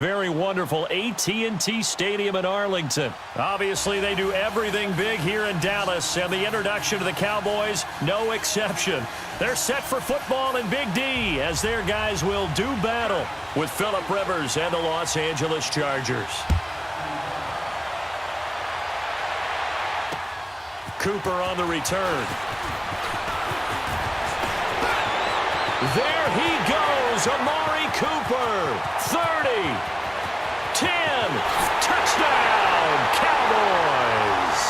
Very wonderful AT&T Stadium in Arlington. Obviously, they do everything big here in Dallas, and the introduction to the Cowboys, no exception. They're set for football in Big D as their guys will do battle with Phillip Rivers and the Los Angeles Chargers. Cooper on the return. There he goes, Amari Cooper, 30, 10, touchdown, Cowboys.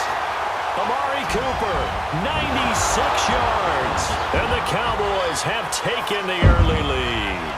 Amari Cooper, 96 yards, and the Cowboys have taken the early lead.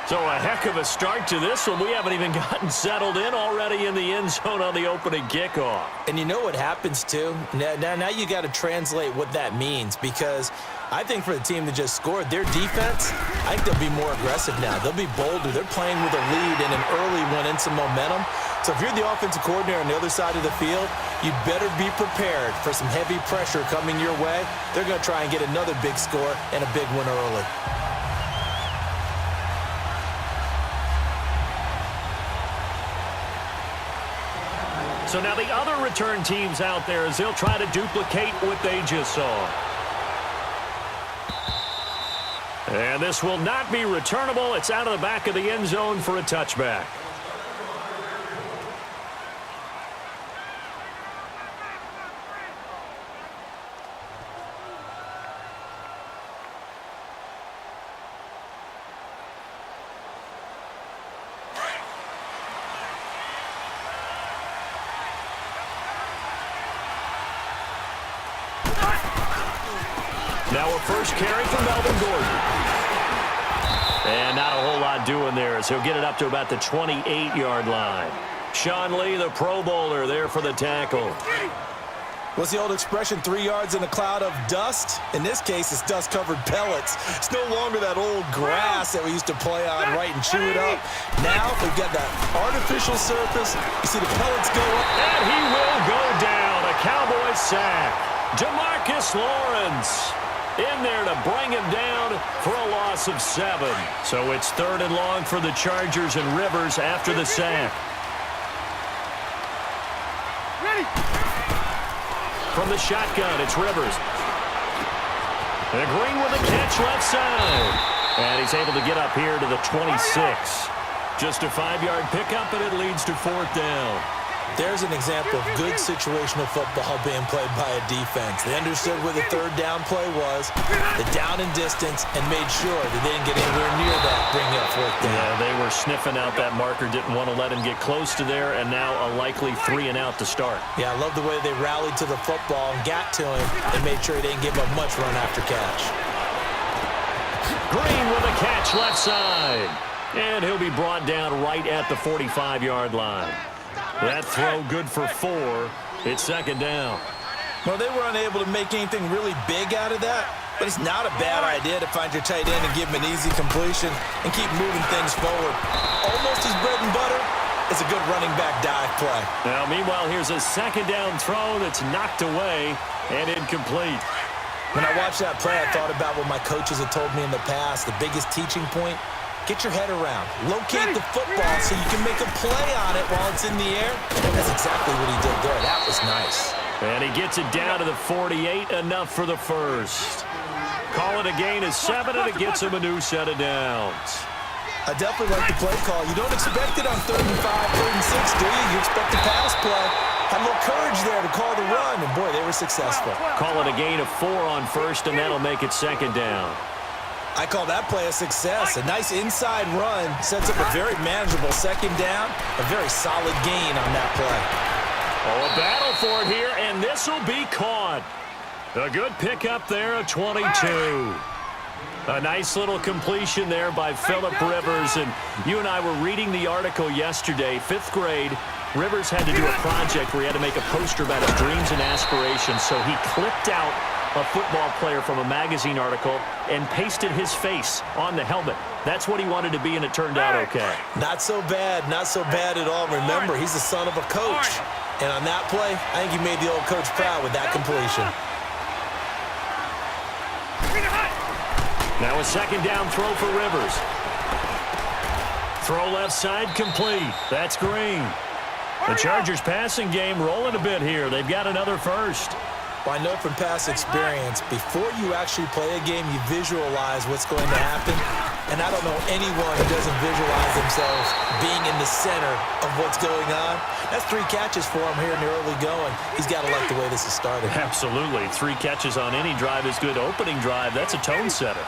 So a heck of a start to this one. We haven't even gotten settled in already in the end zone on the opening kickoff. And you know what happens, too? Now you got to translate what that means, because I think for the team that just scored, their defense, I think they'll be more aggressive now. They'll be bolder. They're playing with a lead and an early one and some momentum. So if you're the offensive coordinator on the other side of the field, you'd better be prepared for some heavy pressure coming your way. They're going to try and get another big score and a big one early. So now the other return teams out there as they'll try to duplicate what they just saw. And this will not be returnable. It's out of the back of the end zone for a touchback. Now a first carry from Melvin Gordon. And not a whole lot doing there as he'll get it up to about the 28-yard line. Sean Lee, the Pro Bowler, there for the tackle. What's the old expression, 3 yards in a cloud of dust? In this case, it's dust-covered pellets. It's no longer that old grass that we used to play on, right, and chew it up. Now we've got that artificial surface. You see the pellets go up. And he will go down. A Cowboys sack. DeMarcus Lawrence in there to bring him down for a loss of 7. So it's 3rd and long for the Chargers and Rivers after the sack. From the shotgun, it's Rivers. And Green with a catch left side. And he's able to get up here to the 26. Just a 5-yard pickup, and it leads to 4th down. There's an example of good situational football being played by a defense. They understood where the 3rd down play was, the down and distance, and made sure that they didn't get anywhere near that, bringing up 4th down. Yeah, they were sniffing out that marker, didn't want to let him get close to there, and now a likely 3 and out to start. Yeah, I love the way they rallied to the football and got to him and made sure he didn't give up much run after catch. Green with a catch left side. And he'll be brought down right at the 45-yard line. That throw good for 4. It's 2nd down. Well, they were unable to make anything really big out of that, but it's not a bad idea to find your tight end and give him an easy completion and keep moving things forward. Almost his bread and butter is a good running back dive play. Now, meanwhile, here's a 2nd down throw that's knocked away and incomplete. When I watched that play, I thought about what my coaches had told me in the past. The biggest teaching point: get your head around. Locate the football so you can make a play on it while it's in the air. That's exactly what he did there. That was nice. And he gets it down to the 48, enough for the first. Call it a gain of 7, and it gets him a new set of downs. I definitely like the play call. You don't expect it on 3rd and 5, 3rd and 6, do you? You expect the pass play. Had a little courage there to call the run, and boy, they were successful. Call it a gain of 4 on first, and that'll make it 2nd down. I call that play a success. A nice inside run sets up a very manageable 2nd down. A very solid gain on that play. Oh, a battle for it here, and this will be caught. A good pickup there of 22. A nice little completion there by Phillip Rivers. And you and I were reading the article yesterday, 5th grade. Rivers had to do a project where he had to make a poster about his dreams and aspirations. So he clipped out a football player from a magazine article and pasted his face on the helmet. That's what he wanted to be, and it turned out okay. Not so bad. Not so bad at all. Remember, he's the son of a coach. And on that play, I think he made the old coach proud with that completion. Now a 2nd down throw for Rivers. Throw left side complete. That's Green. The Chargers passing game rolling a bit here. They've got another first. Well, I know from past experience, before you actually play a game, you visualize what's going to happen. And I don't know anyone who doesn't visualize themselves being in the center of what's going on. That's 3 catches for him here in the early going. He's got to like the way this is started. Absolutely. 3 catches on any drive is good. Opening drive, that's a tone setter.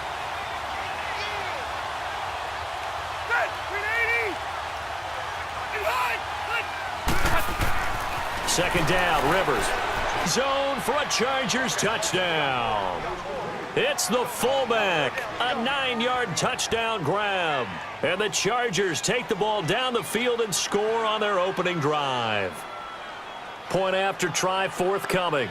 Second down, Rivers. Zone for a Chargers touchdown. It's the fullback. A 9-yard touchdown grab. And the Chargers take the ball down the field and score on their opening drive. Point after try forthcoming.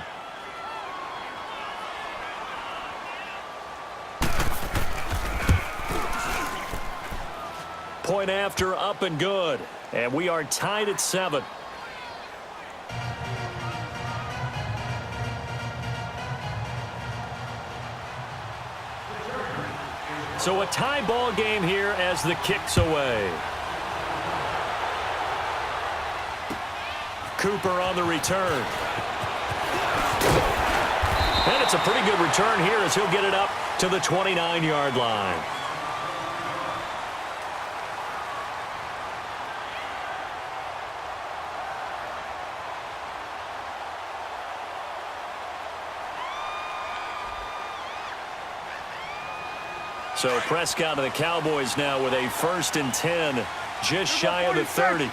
Point after up and good. And we are tied at 7. So a tie ball game here as the kick's away. Cooper on the return. And it's a pretty good return here as he'll get it up to the 29-yard line. So Prescott and the Cowboys now with a 1st and 10, just shy of the 30.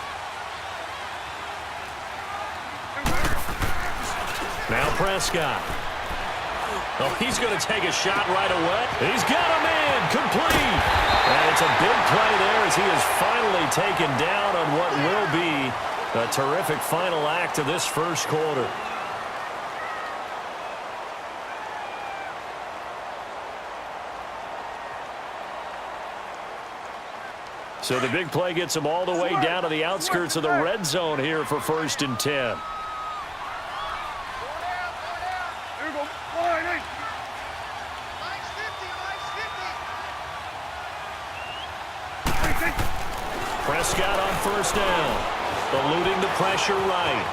Now Prescott. Oh, he's going to take a shot right away. He's got a man complete. And it's a big play there as he is finally taken down on what will be a terrific final act of this first quarter. So the big play gets him all the way down to the outskirts of the red zone here for 1st and 10. Prescott on 1st down, eluding the pressure right.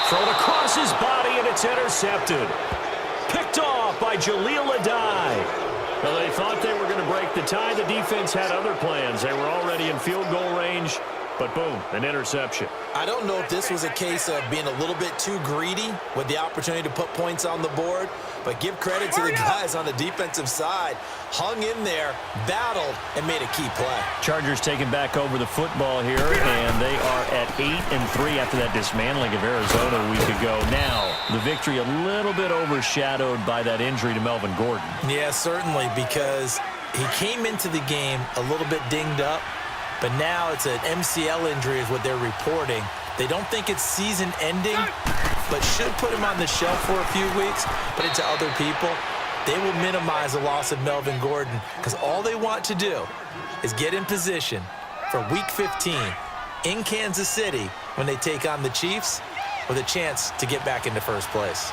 Thrown across his body, and it's intercepted. Picked off by Jaleel Adai. Well, they thought they were going to break the tie. The defense had other plans. They were already in field goal range, but boom, an interception. I don't know if this was a case of being a little bit too greedy with the opportunity to put points on the board, but give credit to the guys on the defensive side. Hung in there, battled, and made a key play. Chargers taking back over the football here, and they are at 8-3 after that dismantling of Arizona a week ago. Now, the victory a little bit overshadowed by that injury to Melvin Gordon. Yeah, certainly, because he came into the game a little bit dinged up, but now it's an MCL injury is what they're reporting. They don't think it's season-ending, but should put him on the shelf for a few weeks. But it's to other people, they will minimize the loss of Melvin Gordon because all they want to do is get in position for Week 15 in Kansas City when they take on the Chiefs with a chance to get back into first place.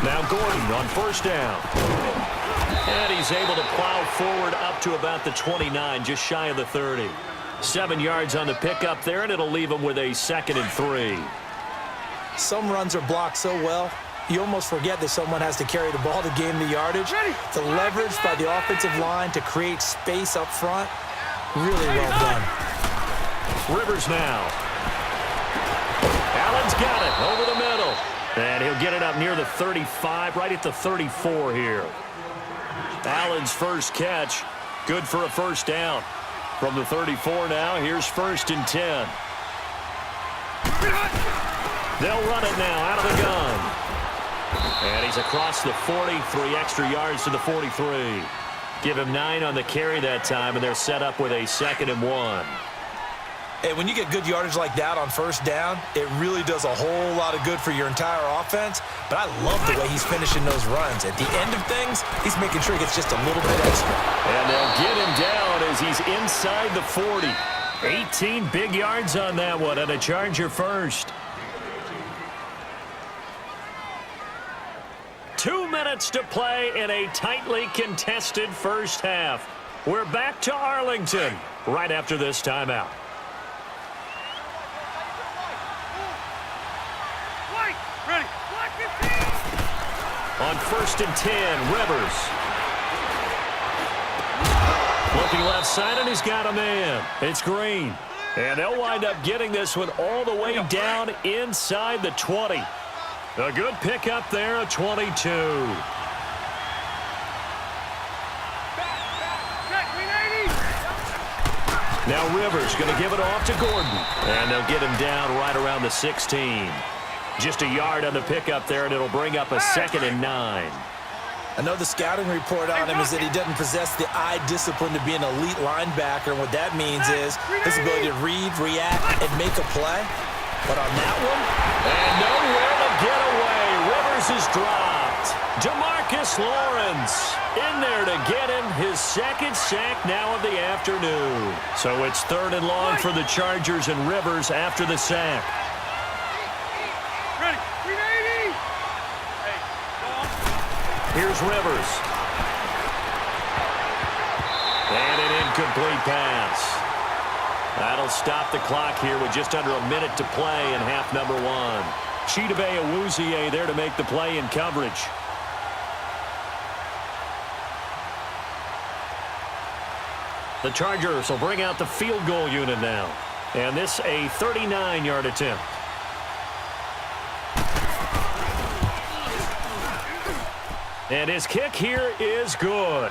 Now Gordon on 1st down. And he's able to plow forward up to about the 29, just shy of the 30. 7 yards on the pickup there, and it'll leave him with a 2nd and 3. Some runs are blocked so well, you almost forget that someone has to carry the ball to gain the yardage. The leverage by the offensive line to create space up front, really well done. Rivers now. Allen's got it over the middle. And he'll get it up near the 35, right at the 34 here. Allen's first catch, good for a 1st down. From the 34 now, here's 1st and 10. They'll run it now out of the gun. And he's across the 40, 3 extra yards to the 43. Give him 9 on the carry that time, and they're set up with a 2nd and 1. Hey, when you get good yardage like that on 1st down, it really does a whole lot of good for your entire offense. But I love the way he's finishing those runs. At the end of things, he's making sure he gets just a little bit extra. And they'll get him down as he's inside the 40. 18 big yards on that one, and a Charger first. 2 minutes. minutes to play in a tightly contested first half. We're back to Arlington right after this timeout. On 1st and 10, Rivers. Looking left side, and he's got a man. It's Green. And they'll wind up getting this one all the way down inside the 20. A good pickup there, a 22. Now Rivers going to give it off to Gordon. And they'll get him down right around the 16. Just a yard on the pickup there, and it'll bring up a 2nd and 9. I know the scouting report on him is that he doesn't possess the eye discipline to be an elite linebacker. And what that means is his ability to read, react, and make a play. But on that one, and nowhere to get away. Rivers is dropped. DeMarcus Lawrence in there to get him his 2nd sack now of the afternoon. So it's 3rd and long for the Chargers, and Rivers after the sack. Here's Rivers. And an incomplete pass. That'll stop the clock here with just under a minute to play in half number 1. Chidobe Awuzie there to make the play in coverage. The Chargers will bring out the field goal unit now. And this a 39-yard attempt. And his kick here is good.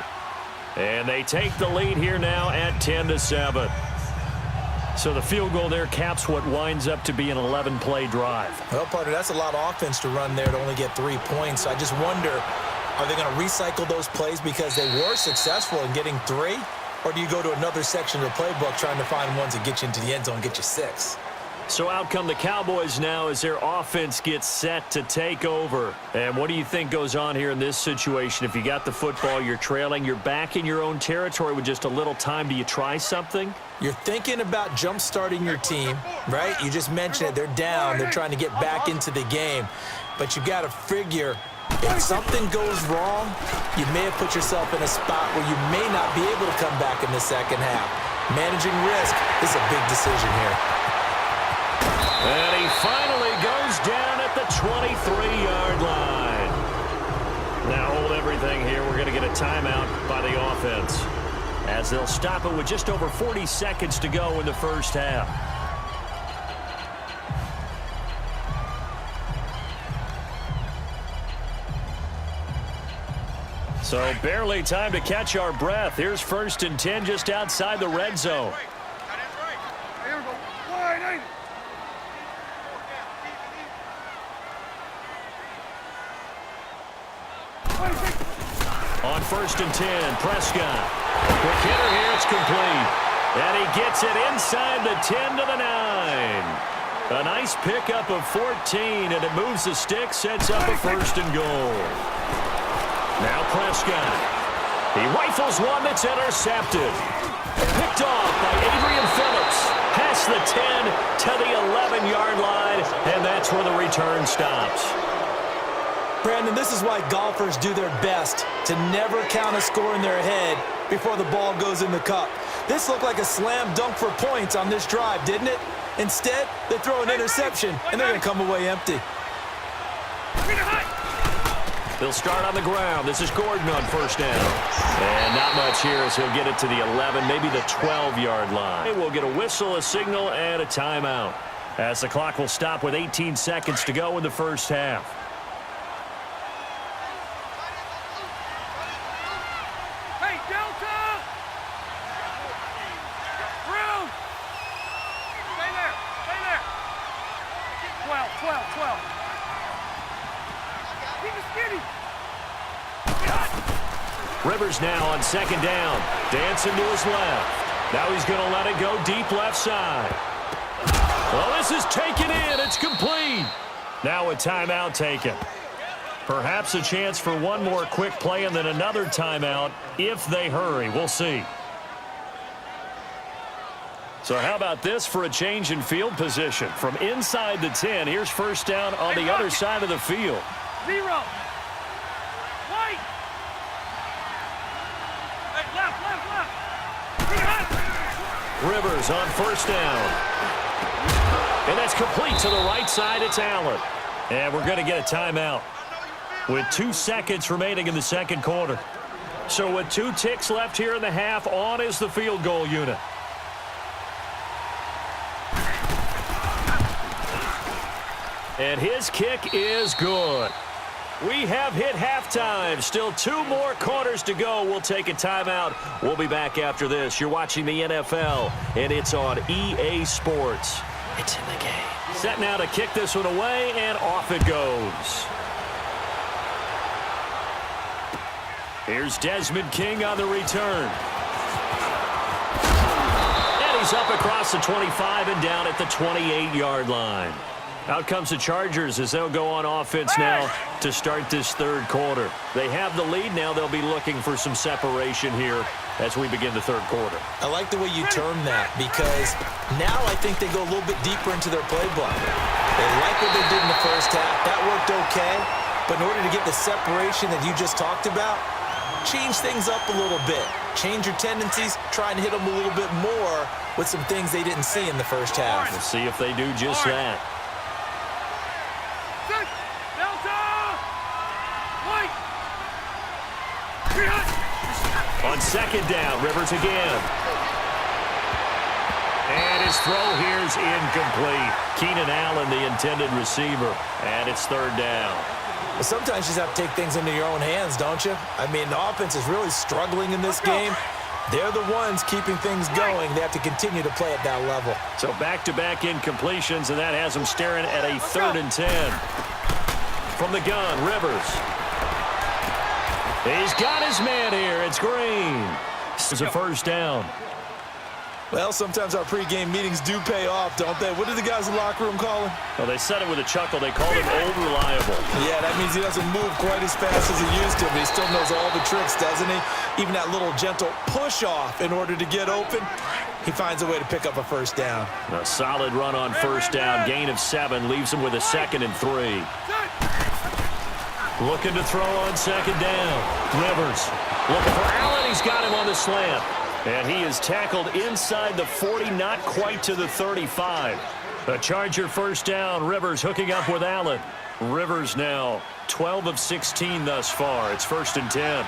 And they take the lead here now at 10-7. So the field goal there caps what winds up to be an 11-play drive. Well, partner, that's a lot of offense to run there to only get 3 points. So I just wonder, are they going to recycle those plays because they were successful in getting 3? Or do you go to another section of the playbook trying to find ones that get you into the end zone and get you 6? So out come the Cowboys now as their offense gets set to take over. And what do you think goes on here in this situation? If you got the football, you're trailing, you're back in your own territory with just a little time. Do you try something? You're thinking about jump-starting your team, right? You just mentioned it. They're down. They're trying to get back into the game. But you got to figure, if something goes wrong, you may have put yourself in a spot where you may not be able to come back in the second half. Managing risk is a big decision here. And he finally goes down at the 23-yard line. Now hold everything here. We're going to get a timeout by the offense as they'll stop it with just over 40 seconds to go in the first half. So barely time to catch our breath. Here's 1st and 10 just outside the red zone. On 1st and 10, Prescott. Quick hitter here, it's complete. And he gets it inside the 10 to the 9. A nice pickup of 14, and it moves the stick, sets up a 1st and goal. Now Prescott. He rifles one that's intercepted. Picked off by Adrian Phillips. Past the 10 to the 11-yard line, and that's where the return stops. Brandon, this is why golfers do their best to never count a score in their head before the ball goes in the cup. This looked like a slam dunk for points on this drive, didn't it? Instead, they throw an interception, and they're going to come away empty. They'll start on the ground. This is Gordon on 1st down. And not much here as he'll get it to the 11, maybe the 12-yard line. We'll get a whistle, a signal, and a timeout as the clock will stop with 18 seconds to go in the first half. Rivers now on 2nd down. Dancing to his left. Now he's going to let it go deep left side. Well, this is taken in. It's complete. Now a timeout taken. Perhaps a chance for one more quick play and then another timeout if they hurry. We'll see. So how about this for a change in field position? From inside the 10, here's 1st down on the other side of the field. 0. 1. Rivers on first down. And that's complete to the right side. It's Allen. And we're going to get a timeout with 2 seconds remaining in the second quarter. So with 2 ticks left here in the half, on is the field goal unit. And his kick is good. We have hit halftime. Still 2 more quarters to go. We'll take a timeout. We'll be back after this. You're watching the NFL, and it's on EA Sports. It's in the game. Set now to kick this one away, and off it goes. Here's Desmond King on the return. And he's up across the 25 and down at the 28-yard line. Out comes the Chargers as they'll go on offense now to start this third quarter. They have the lead now. They'll be looking for some separation here as we begin the third quarter. I like the way you term that because now I think they go a little bit deeper into their playbook. They like what they did in the first half. That worked okay. But in order to get the separation that you just talked about, change things up a little bit. Change your tendencies. Try and hit them a little bit more with some things they didn't see in the first half. We'll see if they do just that. On second down, Rivers again. And his throw here is incomplete. Keenan Allen, the intended receiver. And it's third down. Well, sometimes you just have to take things into your own hands, don't you? I mean, the offense is really struggling in this game. They're the ones keeping things going. They have to continue to play at that level. So back-to-back incompletions, and that has them staring at a 3rd and 10. From the gun, Rivers. He's got his man here. It's Green. It's a first down. Well, sometimes our pregame meetings do pay off, don't they? What did the guys in the locker room call him? Well, they said it with a chuckle. They called him old reliable. Yeah, that means he doesn't move quite as fast as he used to, but he still knows all the tricks, doesn't he? Even that little gentle push-off in order to get open, he finds a way to pick up a first down. A solid run on first down. Gain of 7 leaves him with a 2nd and 3. Looking to throw on second down. Rivers looking for Allen. He's got him on the slant. And he is tackled inside the 40, not quite to the 35. A Charger first down. Rivers hooking up with Allen. Rivers now 12 of 16 thus far. It's 1st and 10.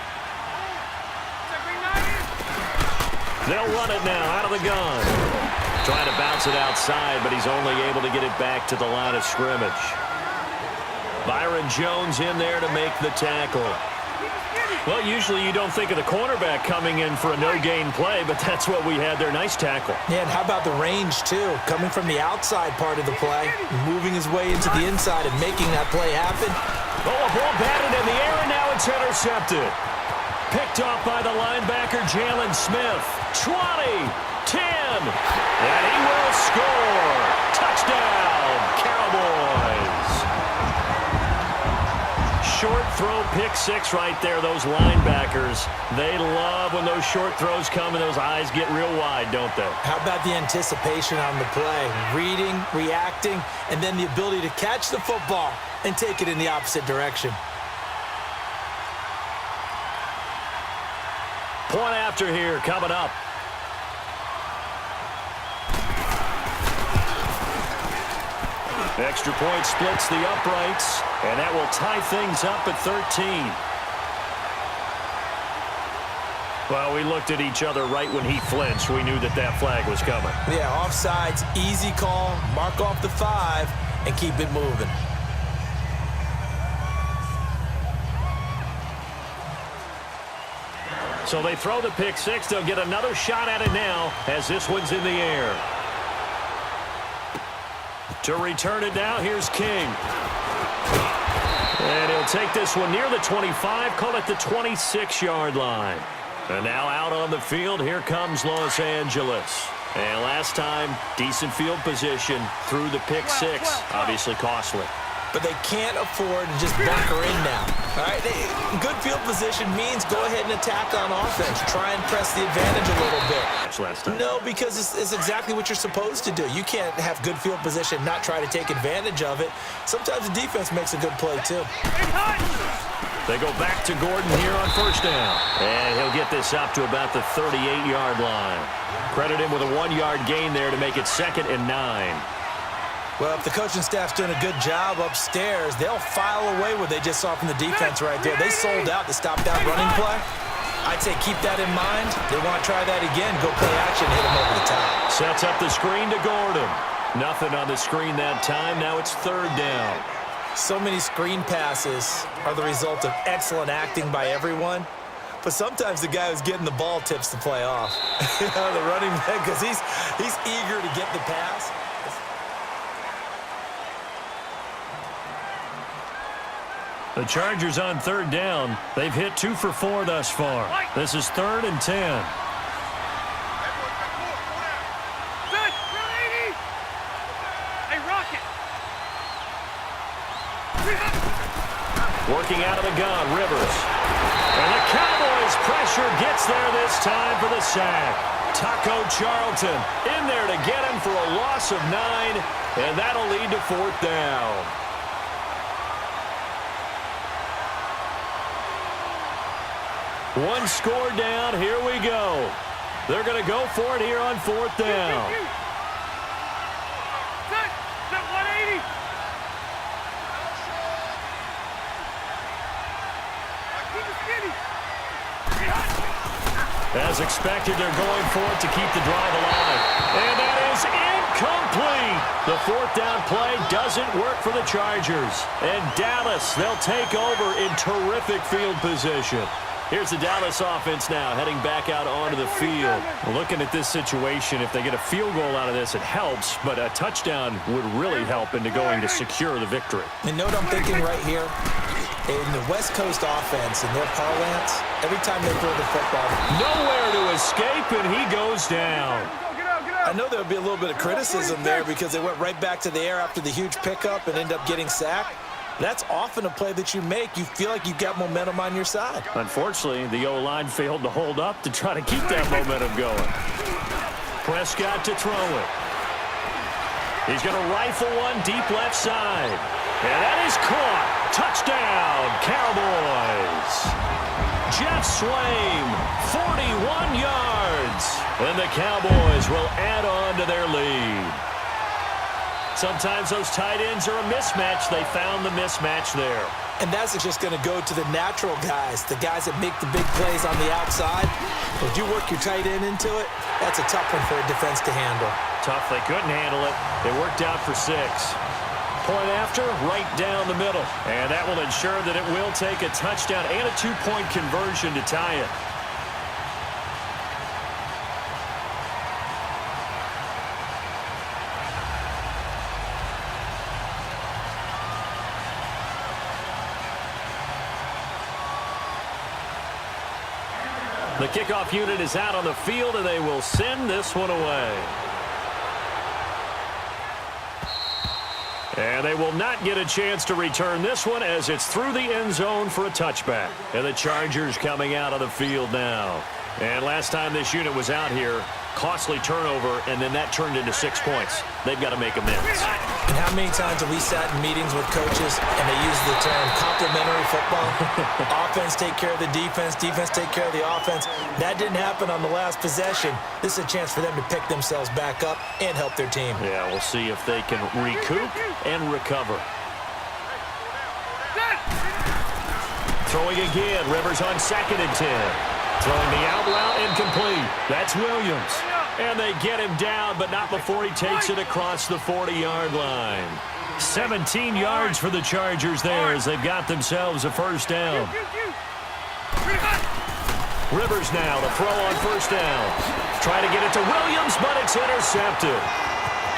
They'll run it now out of the gun. Trying to bounce it outside, but he's only able to get it back to the line of scrimmage. Byron Jones in there to make the tackle. Well, usually you don't think of the cornerback coming in for a no-gain play, but that's what we had there. Nice tackle. Yeah, and how about the range, too? Coming from the outside part of the play, moving his way into the inside and making that play happen. Oh, a ball batted in the air, and now it's intercepted. Picked off by the linebacker, Jalen Smith. 20, 10, and he will score. Touchdown, Cowboys. Short throw, pick 6 right there. Those linebackers, they love when those short throws come and those eyes get real wide, don't they? How about the anticipation on the play? Reading, reacting, and then the ability to catch the football and take it in the opposite direction. Point after here coming up. Extra point splits the uprights, and that will tie things up at 13. Well, we looked at each other right when he flinched. We knew that that flag was coming. Yeah, offsides, easy call, mark off the 5, and keep it moving. So they throw the pick 6. They'll get another shot at it now as this one's in the air. To return it now, here's King. And he'll take this one near the 25, call it the 26-yard line. And now out on the field, here comes Los Angeles. And last time, decent field position through the pick 6, obviously costly. But they can't afford to just bunker in now. All right, good field position means go ahead and attack on offense. Try and press the advantage a little bit. Last time. No, because it's exactly what you're supposed to do. You can't have good field position, not try to take advantage of it. Sometimes the defense makes a good play, too. They go back to Gordon here on first down. And he'll get this up to about the 38-yard line. Credit him with a 1-yard gain there to make it 2nd and 9. Well, if the coaching staff's doing a good job upstairs, they'll file away what they just saw from the defense right there. They sold out to stop that running play. I'd say keep that in mind. They want to try that again. Go play action, hit him over the top. Sets up the screen to Gordon. Nothing on the screen that time. Now it's 3rd down. So many screen passes are the result of excellent acting by everyone. But sometimes the guy who's getting the ball tips the play off. The running back, because he's eager to get the pass. The Chargers on 3rd down. They've hit 2 for 4 thus far. This is 3rd and 10. Working out of the gun, Rivers. And the Cowboys pressure gets there this time for the sack. Taco Charlton in there to get him for a loss of 9, and that'll lead to 4th down. One score down. Here we go. They're going to go for it here on 4th down. As expected, they're going for it to keep the drive alive. And that is incomplete. The 4th down play doesn't work for the Chargers. And Dallas, they'll take over in terrific field position. Here's the Dallas offense now, heading back out onto the field. Looking at this situation, if they get a field goal out of this, it helps, but a touchdown would really help into going to secure the victory. And note I'm thinking right here, in the West Coast offense, in their parlance, every time they throw the football, nowhere to escape, and he goes down. I know there would be a little bit of criticism there because they went right back to the air after the huge pickup and end up getting sacked. That's often a play that you make. You feel like you've got momentum on your side. Unfortunately, the O-line failed to hold up to try to keep that momentum going. Prescott to throw it. He's going to rifle one deep left side. And that is caught. Touchdown, Cowboys. Jeff Swaim, 41 yards. And the Cowboys will add on to their lead. Sometimes those tight ends are a mismatch. They found the mismatch there. And that's just going to go to the natural guys, the guys that make the big plays on the outside. Would you work your tight end into it? That's a tough one for a defense to handle. Tough. They couldn't handle it. It worked out for 6. Point after, right down the middle. And that will ensure that it will take a touchdown and a 2-point conversion to tie it. The kickoff unit is out on the field, and they will send this one away. And they will not get a chance to return this one as it's through the end zone for a touchback. And the Chargers coming out of the field now. And last time this unit was out here, costly turnover, and then that turned into 6 points. They've got to make amends. And how many times have we sat in meetings with coaches and they use the term complementary football? Offense take care of the defense, defense take care of the offense. That didn't happen on the last possession. This is a chance for them to pick themselves back up and help their team. Yeah, we'll see if they can recoup and recover. Throwing again, Rivers on 2nd and 10. Throwing the out route incomplete. That's Williams. And they get him down, but not before he takes it across the 40-yard line. 17 yards for the Chargers there as they've got themselves a first down. Rivers now to throw on first down. Trying to get it to Williams, but it's intercepted.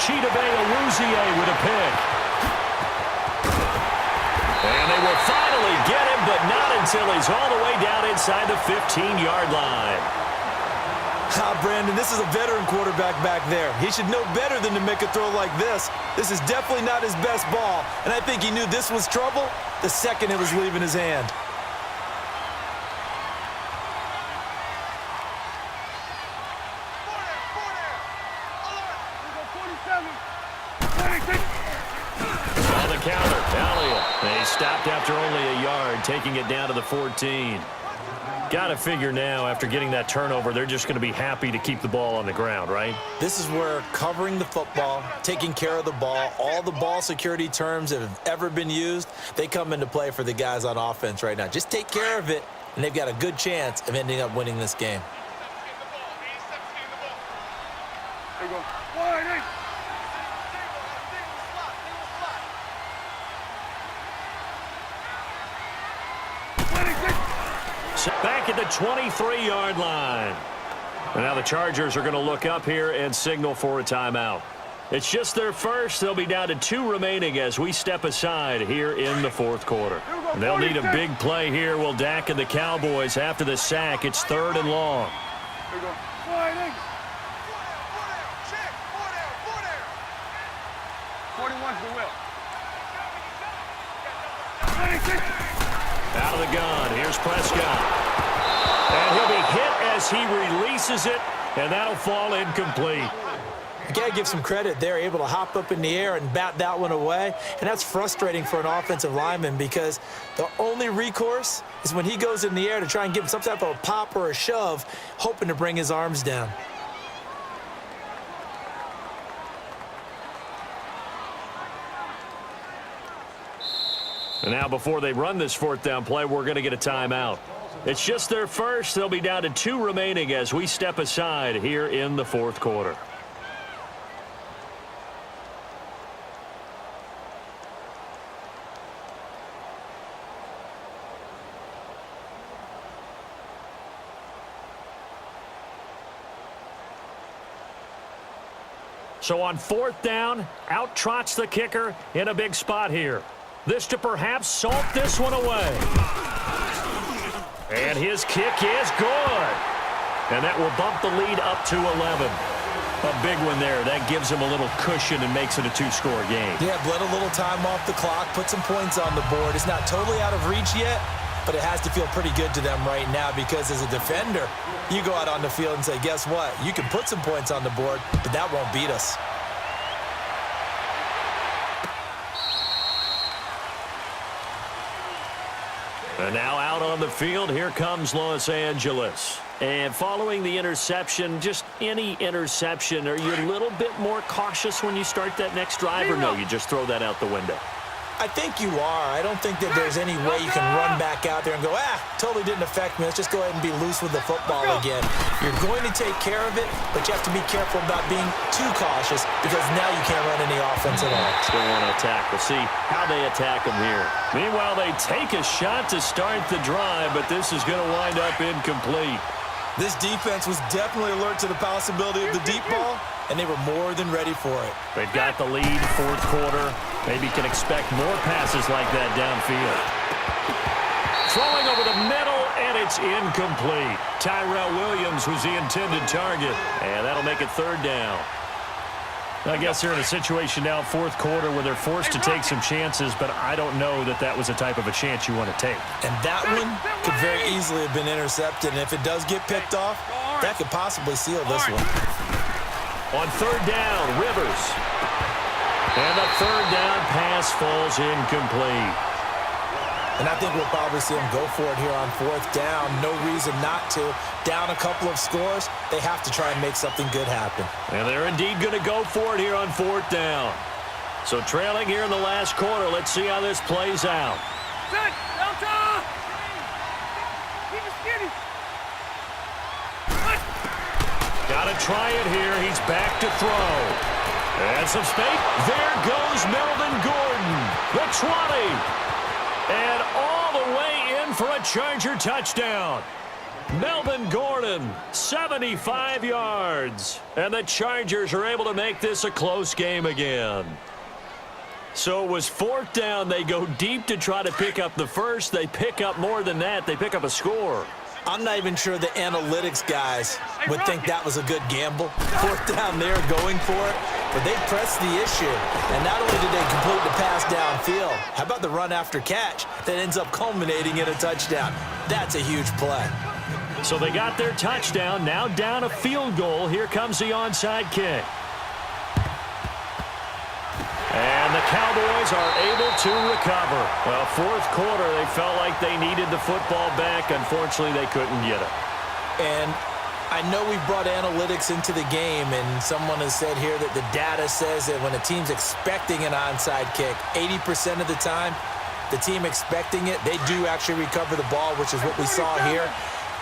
Chidobe Awuzie with a pick. And they will finally get him, but not until he's all the way down inside the 15-yard line. Brandon, this is a veteran quarterback back there. He should know better than to make a throw like this. This is definitely not his best ball, and I think he knew this was trouble the second it was leaving his hand. On the counter, Elliott. They stopped after only a yard. and taking it down to the 14. Got to figure now, after getting that turnover, they're just going to be happy to keep the ball on the ground, right? This is where covering the football, taking care of the ball, all the ball security terms that have ever been used, they come into play for the guys on offense right now. Just take care of it, and they've got a good chance of ending up winning this game. There you go. Back at the 23-yard line. And now the Chargers are going to look up here and signal for a timeout. It's just their first. They'll be down to 2 remaining as we step aside here in the fourth quarter. And they'll need a big play here. Will Dak and the Cowboys after the sack. It's 3rd and long. There you go. 41's the will. 26. Out of the gun. Here's Prescott. And he'll be hit as he releases it, and that'll fall incomplete. You got to give some credit. They're able to hop up in the air and bat that one away, and that's frustrating for an offensive lineman because the only recourse is when he goes in the air to try and give him some type of a pop or a shove, hoping to bring his arms down. And now before they run this 4th down play, we're going to get a timeout. It's just their first. They'll be down to 2 remaining as we step aside here in the 4th quarter. So on 4th down, out trots the kicker in a big spot here. This to perhaps salt this one away. And his kick is good. And that will bump the lead up to 11. A big one there. That gives him a little cushion and makes it a 2-score game. Yeah, bled a little time off the clock, put some points on the board. It's not totally out of reach yet, but it has to feel pretty good to them right now because as a defender, you go out on the field and say, guess what? You can put some points on the board, but that won't beat us. And now out on the field, here comes Los Angeles. And following the interception, just any interception, are you a little bit more cautious when you start that next drive, or no, you just throw that out the window? I think you are. I don't think that there's any way you can run back out there and go, totally didn't affect me. Let's just go ahead and be loose with the football again. You're going to take care of it, but you have to be careful about being too cautious because now you can't run any offense at all. Still want to attack. We'll see how they attack them here. Meanwhile, they take a shot to start the drive, but this is going to wind up incomplete. This defense was definitely alert to the possibility of the deep ball, and they were more than ready for it. They've got the lead, 4th quarter. Maybe can expect more passes like that downfield. Throwing over the middle, and it's incomplete. Tyrell Williams was the intended target, and that'll make it 3rd down. I guess they're in a situation now, 4th quarter, where they're forced to take some chances, but I don't know that that was the type of a chance you want to take. And that one could very easily have been intercepted, and if it does get picked off, that could possibly seal this one. On 3rd down, Rivers. And the 3rd down pass falls incomplete. And I think we'll probably see them go for it here on 4th down. No reason not to. Down a couple of scores, they have to try and make something good happen. And they're indeed going to go for it here on 4th down. So trailing here in the last quarter, let's see how this plays out. Set! Delta! Keep it skinny. Got to try it here. He's back to throw. And some space. There goes Melvin Gordon. The 20. And all the way in for a Charger touchdown. Melvin Gordon, 75 yards. And the Chargers are able to make this a close game again. So it was 4th down. They go deep to try to pick up the first. They pick up more than that. They pick up a score. I'm not even sure the analytics guys would think that was a good gamble. 4th down there going for it, but they pressed the issue. And not only did they complete the pass downfield, how about the run after catch that ends up culminating in a touchdown? That's a huge play. So they got their touchdown, now down a field goal. Here comes the onside kick. And the Cowboys are able to recover. Well, fourth quarter, they felt like they needed the football back. Unfortunately, they couldn't get it. And I know we brought analytics into the game, and someone has said here that the data says that when a team's expecting an onside kick, 80% of the time, the team expecting it, they do actually recover the ball, which is what we saw here.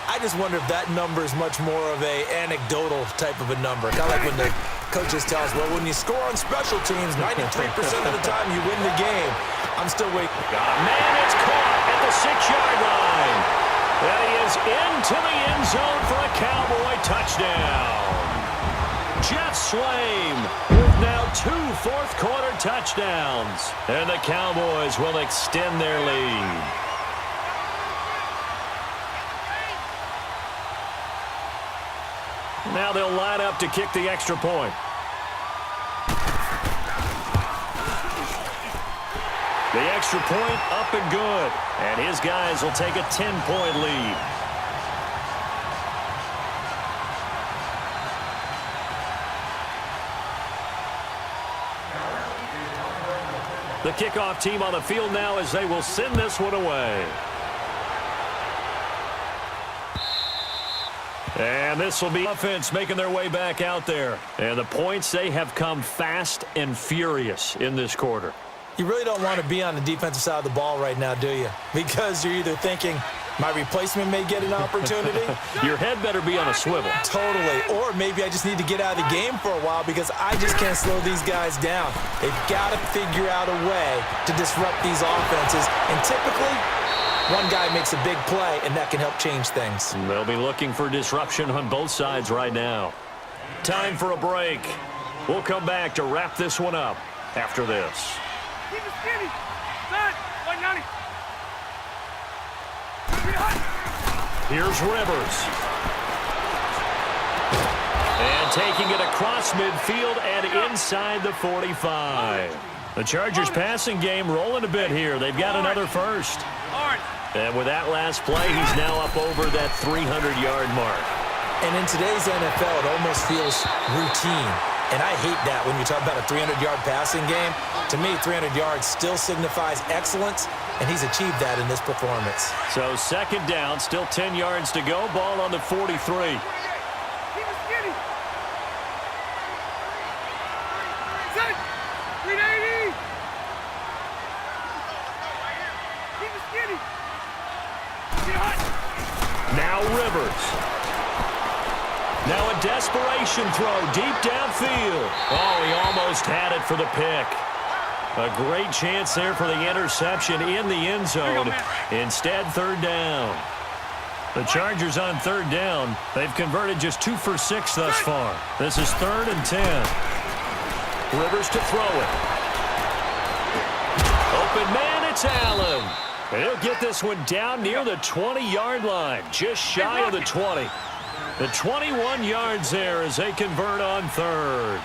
I just wonder if that number is much more of a anecdotal type of a number. Kind of like when the coaches tell us, well, when you score on special teams, 93% of the time you win the game. I'm still waiting. Man, it's caught at the 6-yard line. And he is into the end zone for a Cowboy touchdown. Jeff Swaim with now 2 fourth-quarter touchdowns. And the Cowboys will extend their lead. Now they'll line up to kick the extra point. The extra point up and good. And his guys will take a 10-point lead. The kickoff team on the field now as they will send this one away. And this will be offense making their way back out there. And the points, they have come fast and furious in this quarter. You really don't want to be on the defensive side of the ball right now, do you? Because you're either thinking, my replacement may get an opportunity. Your head better be on a swivel. Totally. Or maybe I just need to get out of the game for a while because I just can't slow these guys down. They've got to figure out a way to disrupt these offenses. And typically, one guy makes a big play, and that can help change things. They'll be looking for disruption on both sides right now. Time for a break. We'll come back to wrap this one up after this. Keep it skinny. Set. 190. Here's Rivers. And taking it across midfield and inside the 45. The Chargers passing game rolling a bit here. They've got another first. And with that last play, he's now up over that 300-yard mark. And in today's NFL, it almost feels routine. And I hate that when you talk about a 300-yard passing game. To me, 300 yards still signifies excellence, and he's achieved that in this performance. So second down, still 10 yards to go. Ball on the 43. Keep it skinny. Set. 380. Keep it skinny. Get hot. Now Rivers. Now a desperation throw deep downfield. Oh, he almost had it for the pick. A great chance there for the interception in the end zone. Instead, third down. The Chargers on third down. They've converted just 2 for 6 thus far. This is 3rd and 10. Rivers to throw it. Open man, it's Allen. And he'll get this one down near the 20-yard line, just shy of the 20. The 21 yards there as they convert on third.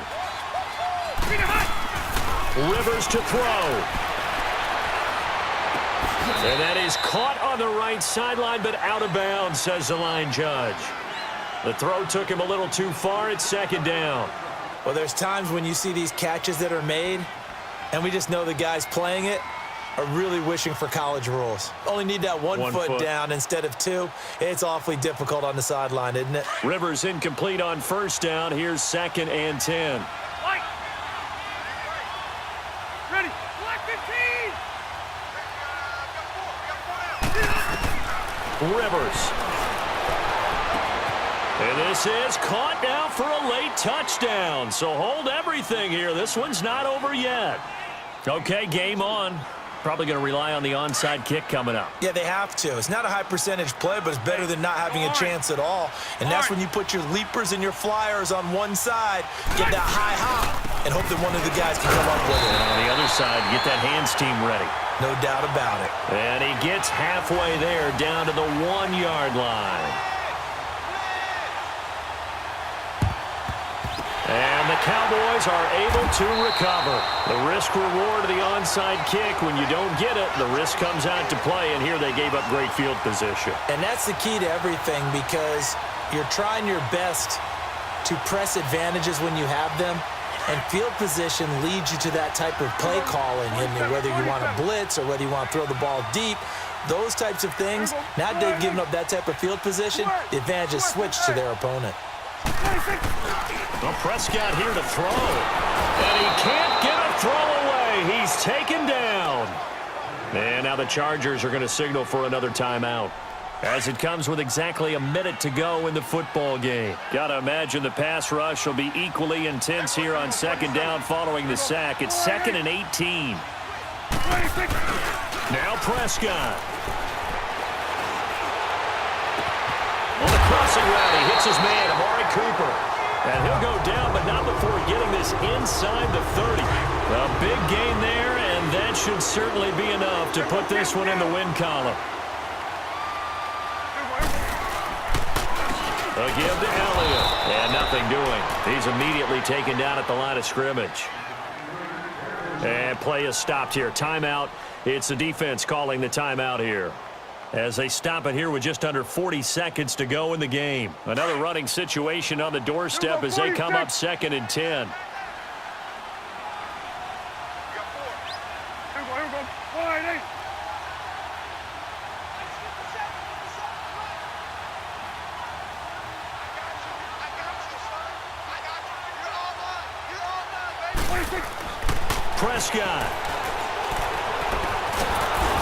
Rivers to throw. And that is caught on the right sideline, but out of bounds, says the line judge. The throw took him a little too far. It's second down. Well, there's times when you see these catches that are made, and we just know the guys playing it are really wishing for college rules. Only need that one foot down instead of 2. It's awfully difficult on the sideline, isn't it? Rivers incomplete on first down. Here's 2nd and 10. Ready. Black 15. Rivers. And this is caught now for a late touchdown. So hold everything here. This one's not over yet. Okay, game on. Probably going to rely on the onside kick coming up. Yeah, they have to. It's not a high percentage play, but it's better than not having a chance at all. And that's when you put your leapers and your flyers on one side, get that high hop, and hope that one of the guys can come up with it. And on the other side, get that hands team ready. No doubt about it. And he gets halfway there down to the 1-yard line. And the Cowboys are able to recover. The risk-reward of the onside kick, when you don't get it, the risk comes out to play, and here they gave up great field position. And that's the key to everything because you're trying your best to press advantages when you have them, And field position leads you to that type of play calling, and whether you want to blitz or whether you want to throw the ball deep, those types of things, now that they've given up that type of field position, the advantage is switched to their opponent. Well, Prescott here to throw. And he can't get a throw away. He's taken down. And now the Chargers are going to signal for another timeout, as it comes with exactly a minute to go in the football game. Got to imagine the pass rush will be equally intense here on second down following the sack. It's 2nd and 18. Now Prescott. On the crossing route, he hits his man, Amari Cooper. And he'll go down, but not before getting this inside the 30. A big gain there, and that should certainly be enough to put this one in the win column. A give to Elliott. And nothing doing. He's immediately taken down at the line of scrimmage. And play is stopped here. Timeout. It's the defense calling the timeout here, as they stop it here with just under 40 seconds to go in the game. Another running situation on the doorstep as they come up 2nd and 10. Prescott.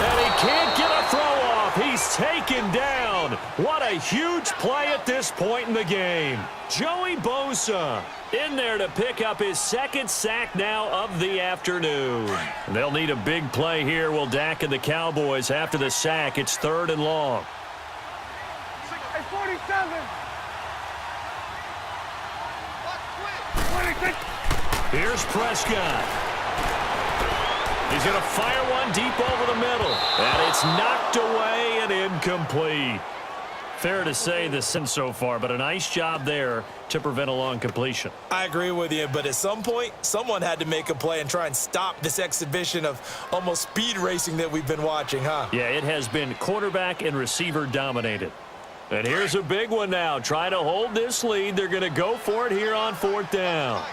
And he can't get a throw off. He's taken down. What a huge play at this point in the game. Joey Bosa in there to pick up his 2nd sack now of the afternoon. They'll need a big play here, will Dak and the Cowboys after the sack. It's 3rd and long. 47. Here's Prescott. He's going to fire one deep over the middle. And it's knocked away and incomplete. Fair to say the sin so far, but a nice job there to prevent a long completion. I agree with you, but at some point, someone had to make a play and try and stop this exhibition of almost speed racing that we've been watching, huh? Yeah, it has been quarterback and receiver dominated. And here's a big one now. Trying to hold this lead. They're going to go for it here on 4th down.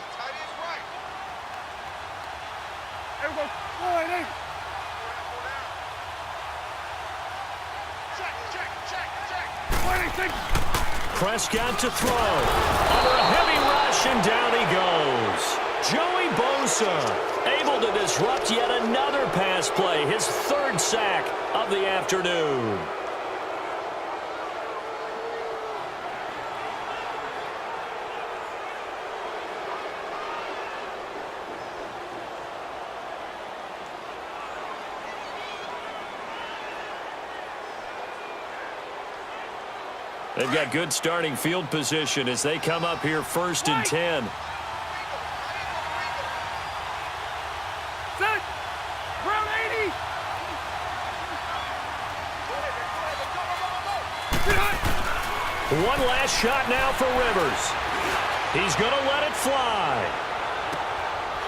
Prescott to throw. Under a heavy rush, and down he goes. Joey Bosa able to disrupt yet another pass play. His 3rd sack of the afternoon. They've got good starting field position as they come up here 1st and 10. Set. Brown 80. One last shot now for Rivers. He's going to let it fly.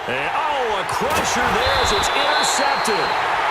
And, oh, a crusher there as it's intercepted.